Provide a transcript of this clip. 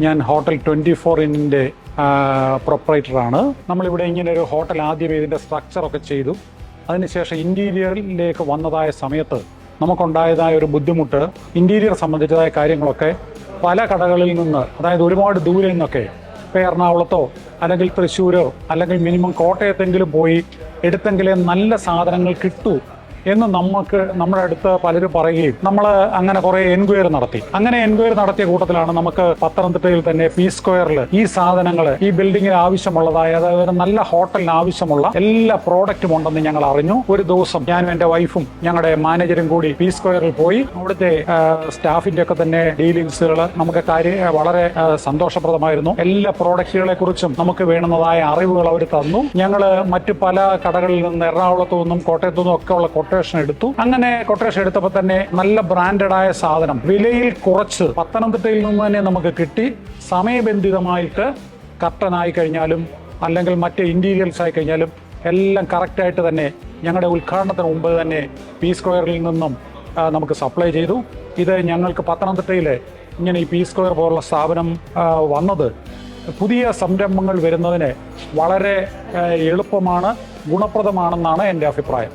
ഞാൻ ഹോട്ടൽ 24 ഇന്നിൻ്റെ പ്രൊപ്പറേറ്ററാണ്. നമ്മളിവിടെ ഇങ്ങനെ ഒരു ഹോട്ടൽ ആദ്യം ഇതിൻ്റെ സ്ട്രക്ചറൊക്കെ ചെയ്തു. അതിനുശേഷം ഇൻറ്റീരിയറിലേക്ക് വന്നതായ സമയത്ത് നമുക്കുണ്ടായതായ ഒരു ബുദ്ധിമുട്ട്, ഇൻറ്റീരിയർ സംബന്ധിച്ചതായ കാര്യങ്ങളൊക്കെ പല കടകളിൽ നിന്ന്, അതായത് ഒരുപാട് ദൂരെ നിന്നൊക്കെ, ഇപ്പോൾ എറണാകുളത്തോ അല്ലെങ്കിൽ തൃശ്ശൂരോ അല്ലെങ്കിൽ മിനിമം കോട്ടയത്തെങ്കിലും പോയി എടുത്തെങ്കിലേ നല്ല സാധനങ്ങൾ കിട്ടൂ എന്ന് നമ്മുടെ അടുത്ത് പലരും പറയുകയും നമ്മൾ അങ്ങനെ കുറേ എൻക്വയറി നടത്തി. അങ്ങനെ എൻക്വയറി നടത്തിയ കൂട്ടത്തിലാണ് നമുക്ക് പത്തനംതിട്ടയിൽ തന്നെ പി സ്ക്വയറിൽ ഈ സാധനങ്ങൾ, ഈ ബിൽഡിങ്ങിന് ആവശ്യമുള്ളതായ, അതായത് നല്ല ഹോട്ടലിന് ആവശ്യമുള്ള എല്ലാ പ്രോഡക്റ്റും ഉണ്ടെന്ന് ഞങ്ങൾ അറിഞ്ഞു. ഒരു ദിവസം ഞാനും എൻ്റെ വൈഫും ഞങ്ങളുടെ മാനേജരും കൂടി പി സ്ക്വയറിൽ പോയി. അവിടുത്തെ സ്റ്റാഫിൻ്റെ ഒക്കെ തന്നെ ഡീലിങ്സുകൾ നമുക്ക് വളരെ സന്തോഷപ്രദമായിരുന്നു. എല്ലാ പ്രോഡക്റ്റുകളെ കുറിച്ചും നമുക്ക് വേണ്ടുന്നതായ അറിവുകൾ അവർ തന്നു. ഞങ്ങൾ മറ്റു പല കടകളിൽ നിന്ന്, എറണാകുളത്തു നിന്നും കോട്ടയത്തു നിന്നും ഒക്കെ ഉള്ള കൊട്ടേഷൻ എടുത്തു. അങ്ങനെ കൊട്ടേഷൻ എടുത്തപ്പോൾ തന്നെ നല്ല ബ്രാൻഡഡായ സാധനം വിലയിൽ കുറച്ച് പത്തനംതിട്ടയിൽ നിന്ന് തന്നെ നമുക്ക് കിട്ടി. സമയബന്ധിതമായിട്ട് കർട്ടനായി കഴിഞ്ഞാലും അല്ലെങ്കിൽ മറ്റ് ഇൻറ്റീരിയൽസ് ആയി കഴിഞ്ഞാലും എല്ലാം കറക്റ്റായിട്ട് തന്നെ ഞങ്ങളുടെ ഉദ്ഘാടനത്തിന് മുമ്പ് തന്നെ പി സ്ക്വയറിൽ നിന്നും നമുക്ക് സപ്ലൈ ചെയ്തു. ഇത് ഞങ്ങൾക്ക് പത്തനംതിട്ടയിൽ ഇങ്ങനെ ഈ പി സ്ക്വയർ പോലുള്ള സ്ഥാപനം വന്നത് പുതിയ സംരംഭങ്ങൾ വരുന്നതിന് വളരെ എളുപ്പമാണ്, ഗുണപ്രദമാണെന്നാണ് എൻ്റെ അഭിപ്രായം.